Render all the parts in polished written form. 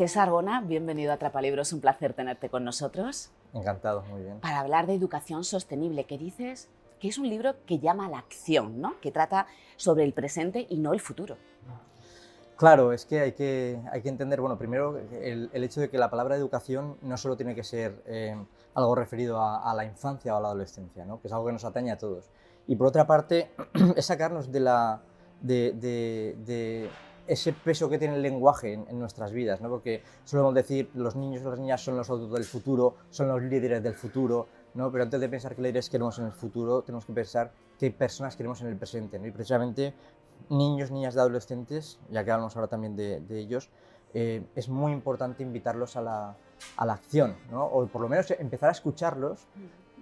César Bona, bienvenido a Atrapalibros, un placer tenerte con nosotros. Encantado, muy bien. Para hablar de educación sostenible, que dices que es un libro que llama a la acción, ¿no? Que trata sobre el presente y no el futuro. Claro, es que hay que entender, bueno, primero el hecho de que la palabra educación no solo tiene que ser algo referido a la infancia o a la adolescencia, ¿no? Que es algo que nos atañe a todos. Y por otra parte, es sacarnos de ese peso que tiene el lenguaje en nuestras vidas, ¿no? Porque solemos decir los niños y las niñas son los adultos del futuro, son los líderes del futuro, ¿no? Pero antes de pensar qué líderes queremos en el futuro, tenemos que pensar qué personas queremos en el presente, ¿no? Y precisamente niños, niñas y adolescentes, ya que hablamos ahora también de ellos, es muy importante invitarlos a la acción, ¿no? O por lo menos empezar a escucharlos,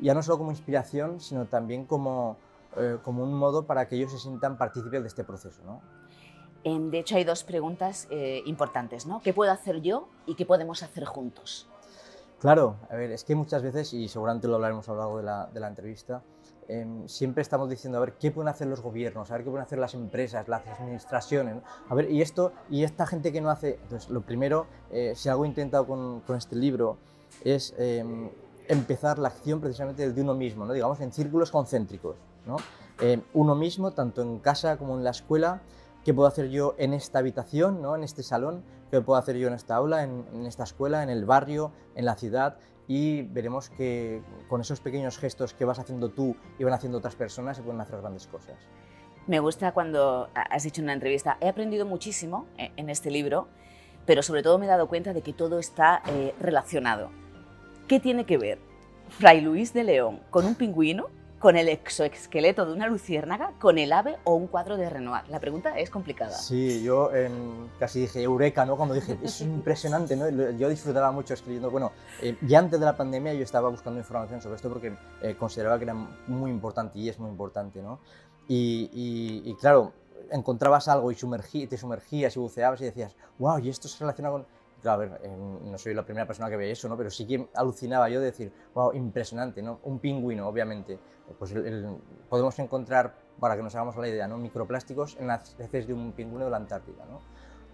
ya no solo como inspiración, sino también como un modo para que ellos se sientan partícipes de este proceso, ¿no? De hecho, hay dos preguntas importantes, ¿no? ¿Qué puedo hacer yo y qué podemos hacer juntos? Claro, a ver, es que muchas veces, y seguramente lo hablaremos a lo largo de la entrevista, siempre estamos diciendo, a ver, ¿qué pueden hacer los gobiernos? A ver, ¿qué pueden hacer las empresas, las administraciones? ¿No? A ver, y esta gente que no hace... Entonces, lo primero, si algo he intentado con este libro, es empezar la acción precisamente de uno mismo, ¿no? Digamos, en círculos concéntricos, ¿no? Uno mismo, tanto en casa como en la escuela. ¿Qué puedo hacer yo en esta habitación, ¿no? En este salón? ¿Qué puedo hacer yo en esta aula, en esta escuela, en el barrio, en la ciudad? Y veremos que con esos pequeños gestos que vas haciendo tú y van haciendo otras personas se pueden hacer grandes cosas. Me gusta cuando has dicho en una entrevista, he aprendido muchísimo en este libro, pero sobre todo me he dado cuenta de que todo está relacionado. ¿Qué tiene que ver Fray Luis de León con un pingüino, con el exoesqueleto de una luciérnaga, con el ave o un cuadro de Renoir? La pregunta es complicada. Sí, yo casi dije eureka, ¿no? Cuando dije, es impresionante, ¿no? Yo disfrutaba mucho escribiendo. Bueno, ya antes de la pandemia yo estaba buscando información sobre esto porque consideraba que era muy importante y es muy importante, ¿no? Y claro, encontrabas algo y te sumergías y buceabas y decías, wow, y esto se relaciona con... Claro, a ver, no soy la primera persona que ve eso, ¿no? Pero sí que alucinaba yo de decir, wow, impresionante, ¿no? Un pingüino, obviamente. Pues podemos encontrar, para que nos hagamos la idea, ¿no? Microplásticos en las heces de un pingüino de la Antártida, ¿no?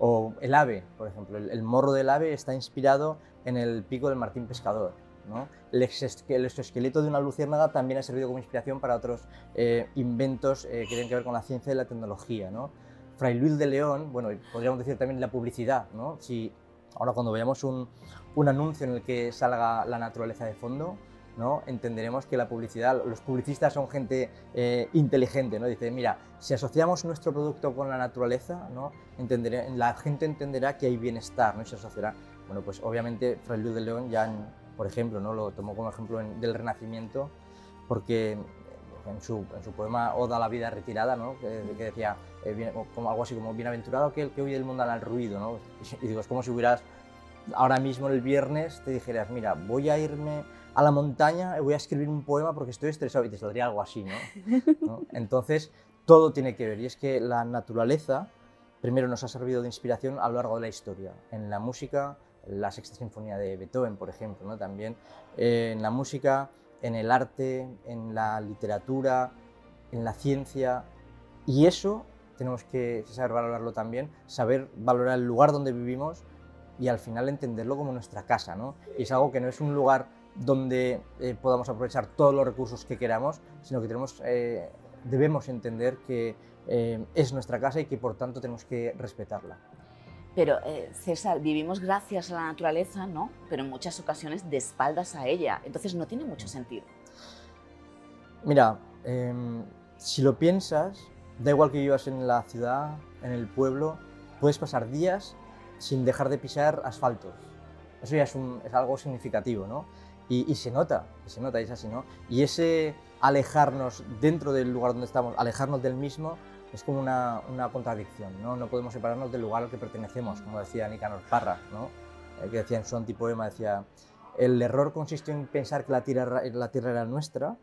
O el ave, por ejemplo, el morro del ave está inspirado en el pico del martín pescador, ¿no? El exoesqueleto de una luciérnaga también ha servido como inspiración para otros inventos que tienen que ver con la ciencia y la tecnología, ¿no? Fray Luis de León, bueno, podríamos decir también la publicidad, ¿no? Si ahora cuando veamos un anuncio en el que salga la naturaleza de fondo, ¿no? Entenderemos que la publicidad, los publicistas son gente inteligente, ¿no? Dice, mira, si asociamos nuestro producto con la naturaleza, ¿no? La gente entenderá que hay bienestar, ¿no? Y se asociará. Bueno, pues obviamente Fray Luis de León ya, por ejemplo, ¿no? Lo tomó como ejemplo del Renacimiento, porque en su poema Oda a la vida retirada, ¿no? que decía como algo así como bienaventurado aquel que huye del mundo al ruido, ¿no? Y digo, es como si hubieras ahora mismo el viernes te dijeras, mira, voy a irme a la montaña y voy a escribir un poema porque estoy estresado, y te saldría algo así, ¿no? Entonces, todo tiene que ver, y es que la naturaleza primero nos ha servido de inspiración a lo largo de la historia, en la música, la Sexta Sinfonía de Beethoven, por ejemplo, ¿no? También en la música, en el arte, en la literatura, en la ciencia, y eso tenemos que saber valorarlo también, saber valorar el lugar donde vivimos y al final entenderlo como nuestra casa, ¿no? Y es algo que no es un lugar donde podamos aprovechar todos los recursos que queramos, sino que debemos entender que es nuestra casa y que por tanto tenemos que respetarla. Pero, César, vivimos gracias a la naturaleza, ¿no? Pero en muchas ocasiones de espaldas a ella, entonces no tiene mucho sentido. Mira, si lo piensas, da igual que vivas en la ciudad, en el pueblo, puedes pasar días sin dejar de pisar asfalto. Eso ya es algo significativo, ¿no? Y se nota, y es así, ¿no? Y ese alejarnos dentro del lugar donde estamos, alejarnos del mismo, es como una contradicción, ¿no? No podemos separarnos del lugar al que pertenecemos, como decía Nicanor Parra, ¿no? Que decía en su antipoema, decía, el error consistió en pensar que la tierra era nuestra,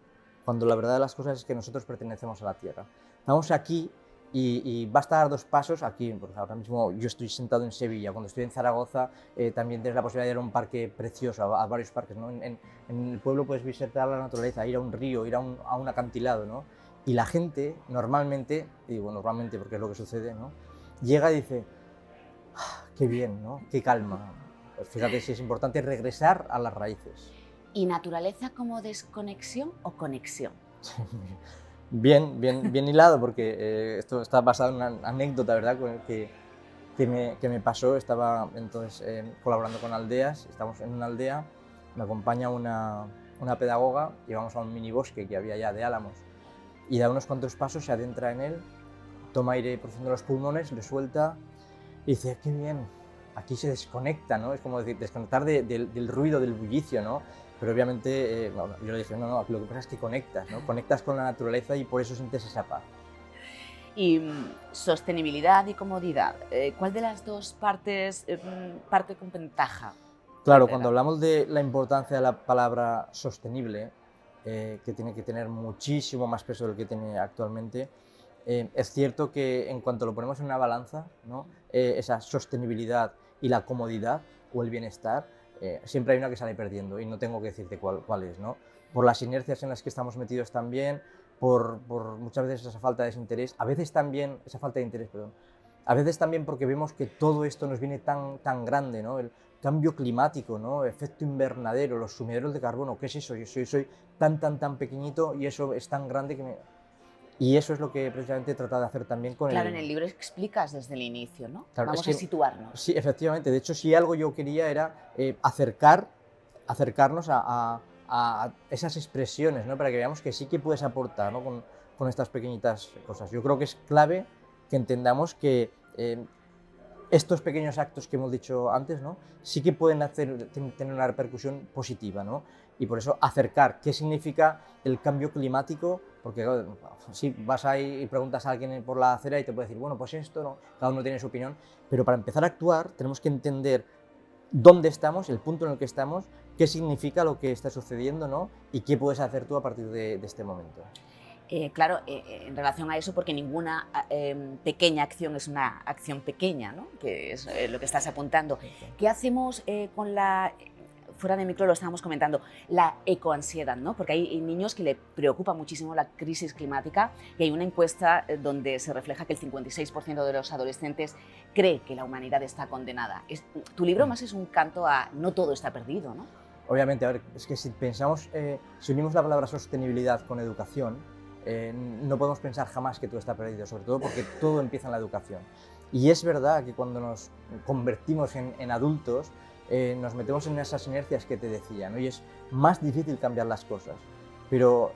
cuando la verdad de las cosas es que nosotros pertenecemos a la tierra. Estamos aquí y basta dar dos pasos aquí, porque ahora mismo yo estoy sentado en Sevilla, cuando estoy en Zaragoza también tienes la posibilidad de ir a un parque precioso, a varios parques, ¿no? En el pueblo puedes visitar la naturaleza, ir a un río, ir a un acantilado, ¿no? Y la gente normalmente, y digo normalmente porque es lo que sucede, ¿no? Llega y dice, ah, qué bien, ¿no? Qué calma. Pues fíjate si es importante regresar a las raíces. ¿Y naturaleza como desconexión o conexión? Bien hilado, porque esto está basado en una anécdota, ¿verdad? Que me pasó. Estaba entonces colaborando con aldeas, estamos en una aldea, me acompaña una pedagoga y vamos a un mini bosque que había ya de álamos, y da unos cuantos pasos, se adentra en él, toma aire profundo en los pulmones, le suelta y dice, qué bien, aquí se desconecta, ¿no? Es como decir, desconectar del ruido, del bullicio, ¿no? Pero obviamente, bueno, yo le dije, no, aquí lo que pasa es que conectas, ¿no? Conectas con la naturaleza y por eso sientes esa paz. Y sostenibilidad y comodidad, ¿cuál de las dos partes parte con ventaja? Claro, cuando hablamos de la importancia de la palabra sostenible, que tiene que tener muchísimo más peso del que tiene actualmente, es cierto que en cuanto lo ponemos en una balanza, ¿no? Esa sostenibilidad y la comodidad o el bienestar, siempre hay una que sale perdiendo y no tengo que decirte cuál es, ¿no? Por las inercias en las que estamos metidos también, por muchas veces esa falta de desinterés, a veces también, esa falta de interés, perdón, a veces también porque vemos que todo esto nos viene tan grande, ¿no? El cambio climático, ¿no? Efecto invernadero, los sumideros de carbono, ¿qué es eso? Yo soy tan pequeñito y eso es tan grande que me... Y eso es lo que precisamente he tratado de hacer también con Claro, el... en el libro explicas desde el inicio, ¿no? Claro, es Vamos a que situarnos. sí, efectivamente. De hecho, si algo yo quería era acercarnos a esas expresiones, ¿no? Para que veamos que sí que puedes aportar, ¿no? Con estas pequeñitas cosas. Yo creo que es clave que entendamos que estos pequeños actos que hemos dicho antes, ¿no? Sí que pueden tener una repercusión positiva, ¿no? Y por eso acercar qué significa el cambio climático, porque si vas ahí y preguntas a alguien por la acera y te puede decir, bueno, pues esto, ¿no? Cada uno tiene su opinión, pero para empezar a actuar tenemos que entender dónde estamos, el punto en el que estamos, qué significa lo que está sucediendo, ¿no? Y qué puedes hacer tú a partir de este momento. Claro, en relación a eso, porque ninguna pequeña acción es una acción pequeña, ¿no? Que es lo que estás apuntando. ¿Qué hacemos con la, fuera de micro lo estábamos comentando, la ecoansiedad, ¿no? Porque hay niños que le preocupa muchísimo la crisis climática y hay una encuesta donde se refleja que el 56% de los adolescentes cree que la humanidad está condenada. Tu libro más es un canto a no todo está perdido, ¿no? Obviamente, a ver, es que si pensamos, si unimos la palabra sostenibilidad con educación, no podemos pensar jamás que todo está perdido, sobre todo porque todo empieza en la educación. Y es verdad que cuando nos convertimos en adultos, nos metemos en esas inercias que te decía, ¿no? Y es más difícil cambiar las cosas. Pero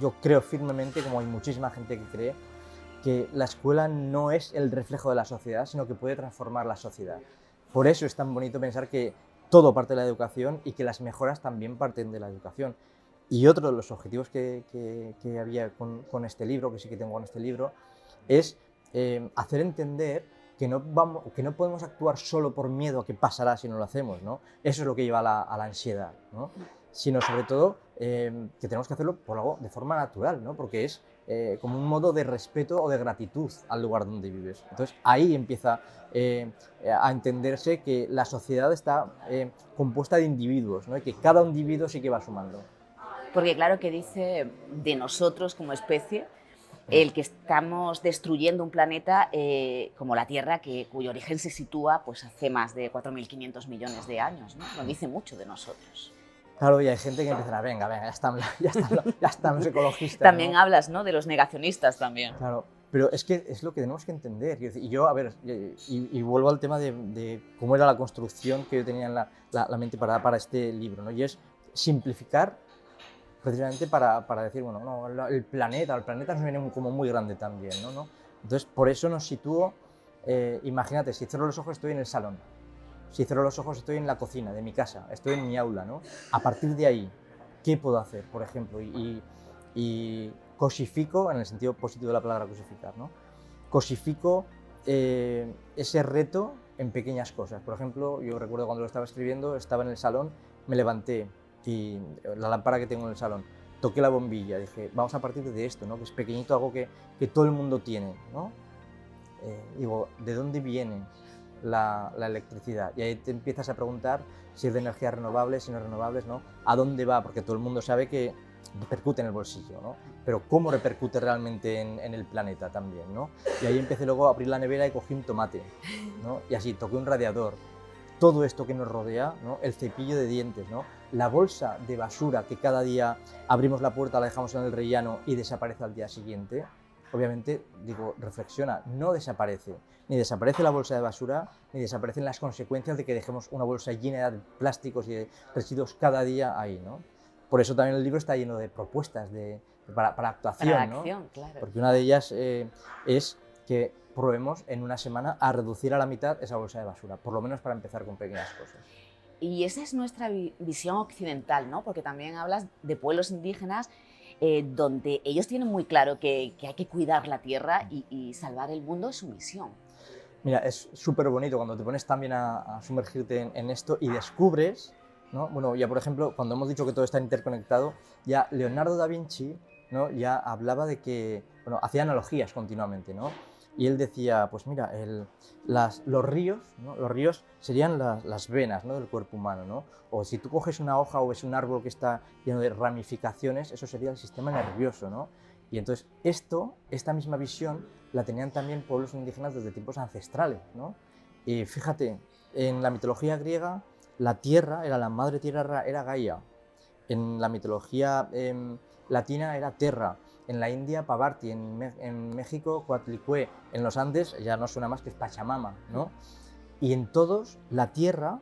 yo creo firmemente, como hay muchísima gente que cree, que la escuela no es el reflejo de la sociedad, sino que puede transformar la sociedad. Por eso es tan bonito pensar que todo parte de la educación y que las mejoras también parten de la educación. Y otro de los objetivos que había con este libro, que sí que tengo con este libro, es hacer entender que no podemos actuar solo por miedo a qué pasará si no lo hacemos, ¿no? Eso es lo que lleva a la ansiedad, ¿no? Sino sobre todo que tenemos que hacerlo por algo de forma natural, ¿no? Porque es como un modo de respeto o de gratitud al lugar donde vives. Entonces ahí empieza a entenderse que la sociedad está compuesta de individuos, ¿no? Y que cada individuo sí que va sumando. Porque claro que dice de nosotros como especie el que estamos destruyendo un planeta como la Tierra, cuyo origen se sitúa pues, hace más de 4.500 millones de años, ¿no? Nos dice mucho de nosotros. Claro, y hay gente que empezará, venga, ya están los ecologistas. También ¿no? hablas, ¿no?, de los negacionistas también. Claro, pero es que es lo que tenemos que entender. Y yo, a ver, y vuelvo al tema de cómo era la construcción que yo tenía en la mente para este libro, ¿no? Y es simplificar precisamente para decir, bueno, no, el planeta nos viene como muy grande también, ¿no? Entonces, por eso nos sitúo, imagínate, si cierro los ojos estoy en el salón, si cierro los ojos estoy en la cocina de mi casa, estoy en mi aula, ¿no? A partir de ahí, ¿qué puedo hacer, por ejemplo? Y cosifico, en el sentido positivo de la palabra cosificar, ¿no? Cosifico ese reto en pequeñas cosas. Por ejemplo, yo recuerdo cuando lo estaba escribiendo, estaba en el salón, me levanté y la lámpara que tengo en el salón, toqué la bombilla, dije, vamos a partir de esto, ¿no? Que es pequeñito, algo que todo el mundo tiene, ¿no? Digo, ¿de dónde viene la electricidad? Y ahí te empiezas a preguntar si es de energías renovables, si no renovables, ¿no? ¿A dónde va? Porque todo el mundo sabe que repercute en el bolsillo, ¿no? Pero ¿cómo repercute realmente en el planeta también, ¿no? Y ahí empecé luego a abrir la nevera y cogí un tomate, ¿no? Y así, toqué un radiador. todo esto que nos rodea, ¿no? El cepillo de dientes, ¿no? La bolsa de basura que cada día abrimos la puerta, la dejamos en el rellano y desaparece al día siguiente, obviamente, digo, reflexiona, no desaparece. Ni desaparece la bolsa de basura, ni desaparecen las consecuencias de que dejemos una bolsa llena de plásticos y de residuos cada día ahí, ¿no? Por eso también el libro está lleno de propuestas para actuación, Para la ¿no? acción, claro. Porque una de ellas es que probemos en una semana a reducir a la mitad esa bolsa de basura, por lo menos para empezar con pequeñas cosas. Y esa es nuestra visión occidental, ¿no? Porque también hablas de pueblos indígenas donde ellos tienen muy claro que hay que cuidar la tierra y salvar el mundo es su misión. Mira, es súper bonito cuando te pones también a sumergirte en esto y descubres, ¿no? Bueno, ya por ejemplo, cuando hemos dicho que todo está interconectado, ya Leonardo da Vinci, ¿no? Ya hablaba de que, bueno, hacía analogías continuamente, ¿no? Y él decía, pues mira, los ríos, ¿no? Los ríos serían las venas, ¿no? Del cuerpo humano, ¿no? O si tú coges una hoja o ves un árbol que está lleno de ramificaciones, eso sería el sistema nervioso, ¿no? Y entonces esta misma visión la tenían también pueblos indígenas desde tiempos ancestrales, ¿no? Y fíjate, en la mitología griega, la tierra, la madre tierra era Gaia. En la mitología latina era Terra. En la India, Pavarti. En México, Coatlicue. En los Andes, ya no suena más que es Pachamama, ¿no? Y en todos, la tierra,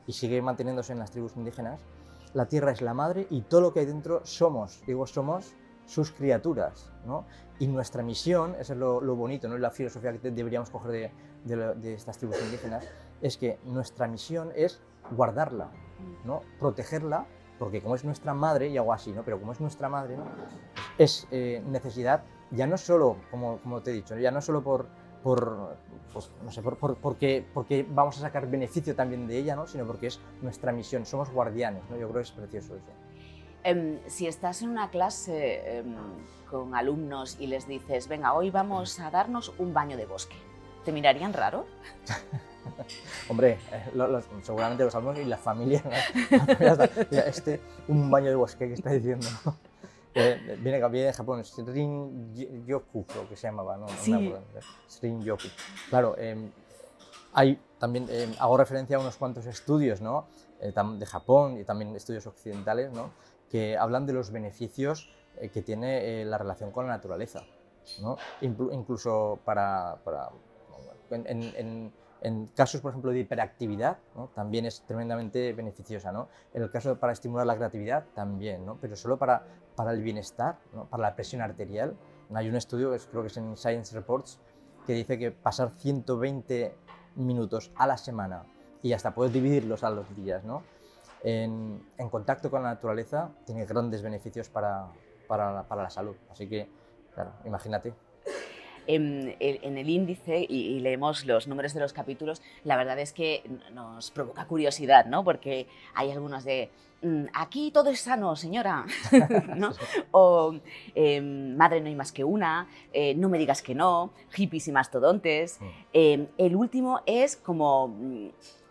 y sigue manteniéndose en las tribus indígenas, la tierra es la madre y todo lo que hay dentro somos sus criaturas, ¿no? Y nuestra misión, eso es lo bonito, ¿no? Y la filosofía que deberíamos coger de estas tribus indígenas, es que nuestra misión es guardarla, ¿no? Protegerla, porque como es nuestra madre, y hago así, ¿no? Pero como es nuestra madre, ¿no? Es necesidad, ya no solo, como te he dicho, ya no solo pues, no sé, porque vamos a sacar beneficio también de ella, ¿no? Sino porque es nuestra misión, somos guardianes, ¿no? Yo creo que es precioso eso. Si estás en una clase con alumnos y les dices, venga, hoy vamos a darnos un baño de bosque, ¿te mirarían raro? Hombre, seguramente los alumnos y la familia, mira, un baño de bosque que está diciendo. Viene de Japón, Srin-yoku, creo que se llamaba, ¿no? Sí. Srin-yoku. Claro, hay también, hago referencia a unos cuantos estudios, ¿no? De Japón y también estudios occidentales, ¿no? Que hablan de los beneficios que tiene la relación con la naturaleza, ¿no? Incluso en casos, por ejemplo, de hiperactividad, ¿no? También es tremendamente beneficiosa, ¿no? En el caso para estimular la creatividad, también, ¿no? Pero solo para el bienestar, ¿no? Para la presión arterial. Hay un estudio, creo que es en Science Reports, que dice que pasar 120 minutos a la semana y hasta puedes dividirlos a los días, ¿no? En contacto con la naturaleza tiene grandes beneficios para la salud. Así que, claro, imagínate. En el índice y leemos los números de los capítulos, la verdad es que nos provoca curiosidad, ¿no? Porque hay algunos de aquí todo es sano, señora, ¿no? O madre no hay más que una, no me digas que no, hippies y mastodontes. El último es como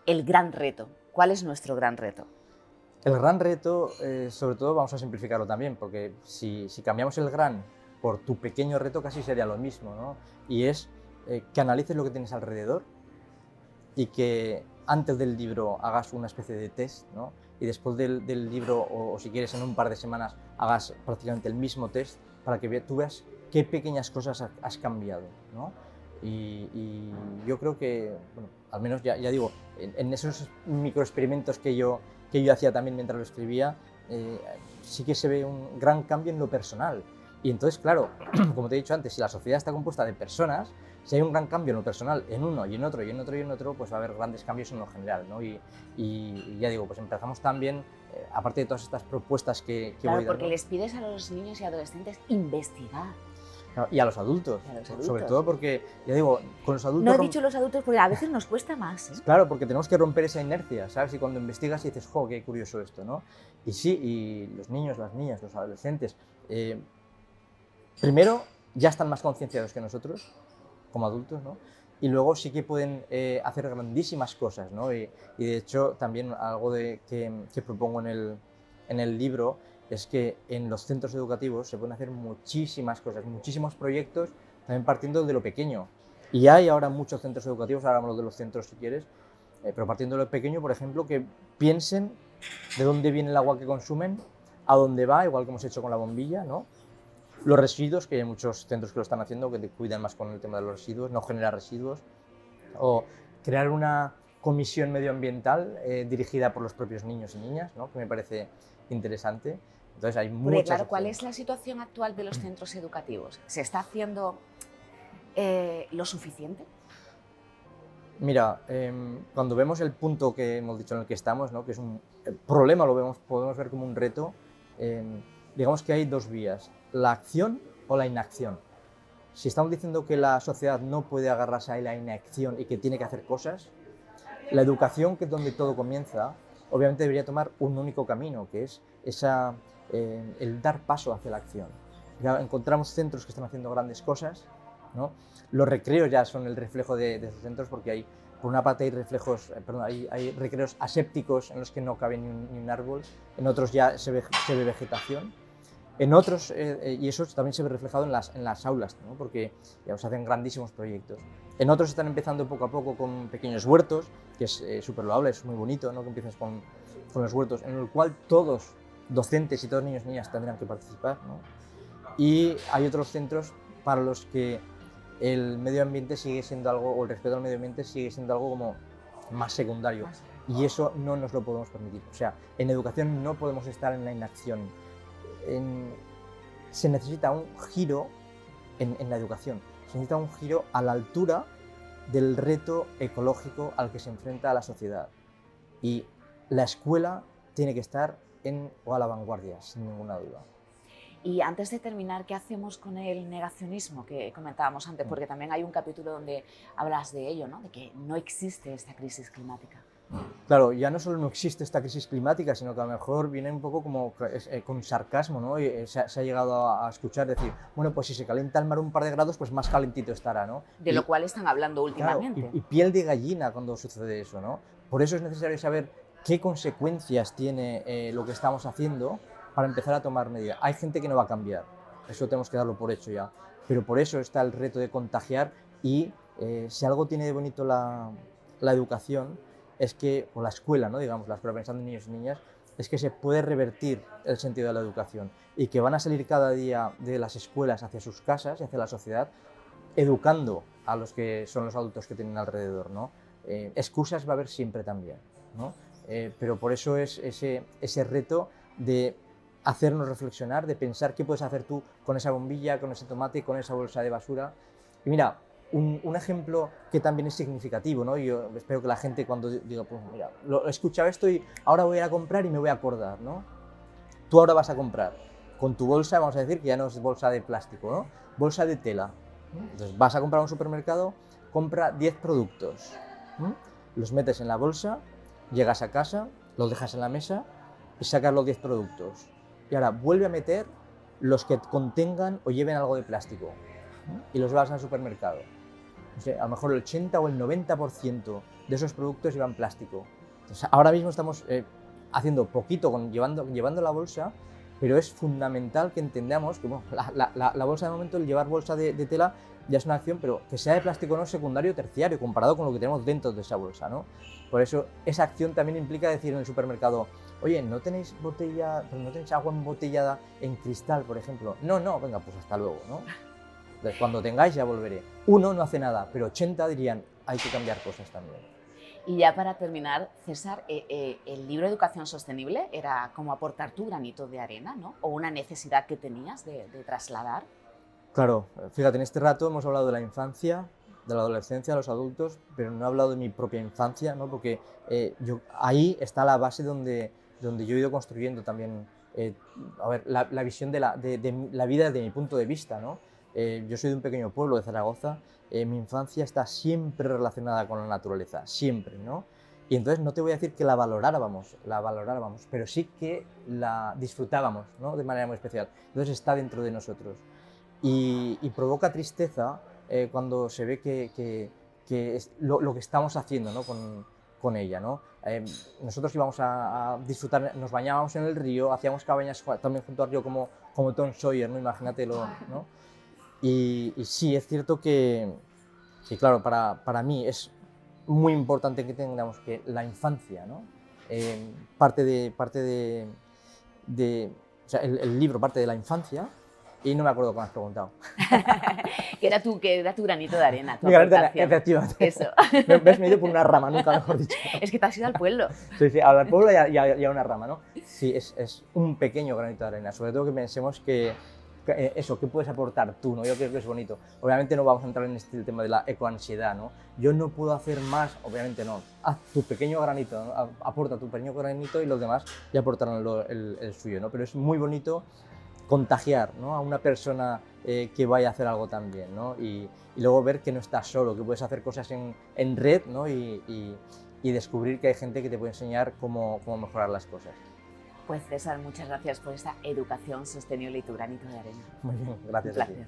el gran reto. ¿Cuál es nuestro gran reto? El gran reto, sobre todo, vamos a simplificarlo también, porque si cambiamos el gran por tu pequeño reto, casi sería lo mismo, ¿no? Y es que analices lo que tienes alrededor y que antes del libro hagas una especie de test, ¿no? Y después del libro, o si quieres en un par de semanas, hagas prácticamente el mismo test para que tú veas qué pequeñas cosas has cambiado, ¿no? Y yo creo que, bueno, al menos ya digo, en esos microexperimentos que yo hacía también mientras lo escribía, sí que se ve un gran cambio en lo personal. Y entonces, claro, como te he dicho antes, si la sociedad está compuesta de personas, si hay un gran cambio en lo personal en uno y en otro y en otro y en otro, pues va a haber grandes cambios en lo general, ¿no? Y ya digo, pues empezamos también, aparte de todas estas propuestas que claro, voy dando. Porque les pides a los niños y adolescentes investigar. Y a los adultos, sobre todo porque, ya digo, con los adultos... No he dicho los adultos porque a veces nos cuesta más, ¿eh? Claro, porque tenemos que romper esa inercia, ¿sabes? Y cuando investigas y dices, ¡jo, qué curioso esto!, ¿no? Y sí, y los niños, las niñas, los adolescentes, primero ya están más concienciados que nosotros, como adultos, ¿no? Y luego sí que pueden hacer grandísimas cosas, ¿no? Y de hecho también algo que propongo en el libro es que en los centros educativos se pueden hacer muchísimas cosas, muchísimos proyectos, también partiendo de lo pequeño. Y hay ahora muchos centros educativos, ahora hablamos de los centros si quieres, pero partiendo de lo pequeño, por ejemplo, que piensen de dónde viene el agua que consumen, a dónde va, igual que hemos hecho con la bombilla, ¿no? Los residuos, que hay muchos centros que lo están haciendo, que te cuidan más con el tema de los residuos, no generar residuos, o crear una comisión medioambiental dirigida por los propios niños y niñas, ¿no? Que me parece interesante. Entonces hay Porque, muchas claro, ¿cuál opciones. es la situación actual de los centros educativos? ¿Se está haciendo lo suficiente? Mira, cuando vemos el punto que hemos dicho en el que estamos, ¿no? Que es un problema, podemos ver como un reto, digamos que hay dos vías, la acción o la inacción. Si estamos diciendo que la sociedad no puede agarrarse a la inacción y que tiene que hacer cosas, la educación, que es donde todo comienza, obviamente debería tomar un único camino, que es el dar paso hacia la acción. Ya encontramos centros que están haciendo grandes cosas, ¿no? Los recreos ya son el reflejo de esos centros, porque hay, por una parte hay hay recreos asépticos en los que no cabe ni un árbol, en otros ya se ve vegetación. En otros, y eso también se ve reflejado en las aulas, ¿no? Porque ya se hacen grandísimos proyectos. En otros están empezando poco a poco con pequeños huertos, que es súper loable, es muy bonito, ¿no? Que empieces con los huertos, en el cual todos, docentes y todos niños y niñas, tendrán que participar, ¿no? Y hay otros centros para los que el medio ambiente sigue siendo algo, o el respeto al medio ambiente sigue siendo algo como más secundario. Y eso no nos lo podemos permitir. O sea, en educación no podemos estar en la inacción. Se necesita un giro en la educación, se necesita un giro a la altura del reto ecológico al que se enfrenta la sociedad. Y la escuela tiene que estar a la vanguardia, sin ninguna duda. Y antes de terminar, ¿qué hacemos con el negacionismo que comentábamos antes? Porque también hay un capítulo donde hablas de ello, ¿no? De que no existe esta crisis climática. Claro, ya no solo no existe esta crisis climática, sino que a lo mejor viene un poco como con sarcasmo, ¿no? Y se ha llegado a escuchar decir, bueno, pues si se calienta el mar un par de grados, pues más calentito estará, ¿no? De lo cual están hablando Claro, últimamente. y piel de gallina cuando sucede eso, ¿no? Por eso es necesario saber qué consecuencias tiene lo que estamos haciendo para empezar a tomar medidas. Hay gente que no va a cambiar, eso tenemos que darlo por hecho ya, pero por eso está el reto de contagiar. Y si algo tiene de bonito la educación, es que, o la escuela, ¿no? Digamos, la escuela pensando en niños y niñas, es que se puede revertir el sentido de la educación y que van a salir cada día de las escuelas hacia sus casas y hacia la sociedad, educando a los que son los adultos que tienen alrededor, ¿no? Excusas va a haber siempre también, ¿no? Pero por eso es ese reto de hacernos reflexionar, de pensar qué puedes hacer tú con esa bombilla, con ese tomate, con esa bolsa de basura. Y mira, un ejemplo que también es significativo, ¿no? Yo espero que la gente, cuando diga, pues mira, he escuchado esto y ahora voy a ir a comprar y me voy a acordar, ¿no? Tú ahora vas a comprar con tu bolsa, vamos a decir que ya no es bolsa de plástico, ¿no? Bolsa de tela. Entonces vas a comprar a un supermercado, compra 10 productos, los metes en la bolsa, llegas a casa, los dejas en la mesa y sacas los 10 productos. Y ahora vuelve a meter los que contengan o lleven algo de plástico y los vas al supermercado. O sea, a lo mejor el 80 o el 90% de esos productos llevan plástico. Entonces, ahora mismo estamos haciendo poquito llevando la bolsa, pero es fundamental que entendamos que bueno, la bolsa de momento, el llevar bolsa de tela ya es una acción, pero que sea de plástico no es secundario o terciario comparado con lo que tenemos dentro de esa bolsa, ¿no? Por eso esa acción también implica decir en el supermercado, oye, ¿no tenéis agua embotellada en cristal, por ejemplo? No, venga, pues hasta luego, ¿no? Entonces, cuando tengáis ya volveré. Uno no hace nada, pero 80 dirían, hay que cambiar cosas también. Y ya para terminar, César, el libro Educación Sostenible era como aportar tu granito de arena, ¿no? O una necesidad que tenías de trasladar. Claro, fíjate, en este rato hemos hablado de la infancia, de la adolescencia, de los adultos, pero no he hablado de mi propia infancia, ¿no? Porque ahí está la base donde yo he ido construyendo también la visión de la vida desde mi punto de vista, ¿no? Yo soy de un pequeño pueblo de Zaragoza, mi infancia está siempre relacionada con la naturaleza, siempre, ¿no? Y entonces no te voy a decir que la valoráramos, pero sí que la disfrutábamos, ¿no? De manera muy especial. Entonces está dentro de nosotros. Y provoca tristeza cuando se ve que es lo que estamos haciendo, ¿no? con ella, ¿no? Nosotros íbamos a disfrutar, nos bañábamos en el río, hacíamos cabañas también junto al río como Tom Sawyer, ¿no? Imagínatelo, ¿no? Y sí, es cierto que claro, para mí es muy importante que tengamos que la infancia, ¿no? Parte de o sea, el libro parte de la infancia y no me acuerdo qué me has preguntado. que era tu granito de arena, tu Mi granito de arena, aportación. efectivamente. Eso. Me he ido por una rama, nunca mejor dicho. Es que te has ido al pueblo. Sí, sí, al pueblo y a una rama, ¿no? Sí, es un pequeño granito de arena, sobre todo que pensemos que eso, ¿qué puedes aportar tú? ¿No? Yo creo que es bonito. Obviamente no vamos a entrar en este tema de la ecoansiedad, ¿no? Yo no puedo hacer más, obviamente no. Haz tu pequeño granito, ¿no? Aporta tu pequeño granito y los demás ya aportarán el suyo, ¿no? Pero es muy bonito contagiar, ¿no? A una persona que vaya a hacer algo también, ¿no? Y luego ver que no estás solo, que puedes hacer cosas en red, ¿no? Y descubrir que hay gente que te puede enseñar cómo mejorar las cosas. Pues César, muchas gracias por esta educación sostenible y tu granito de arena. Muy bien, gracias Un a ti. placer.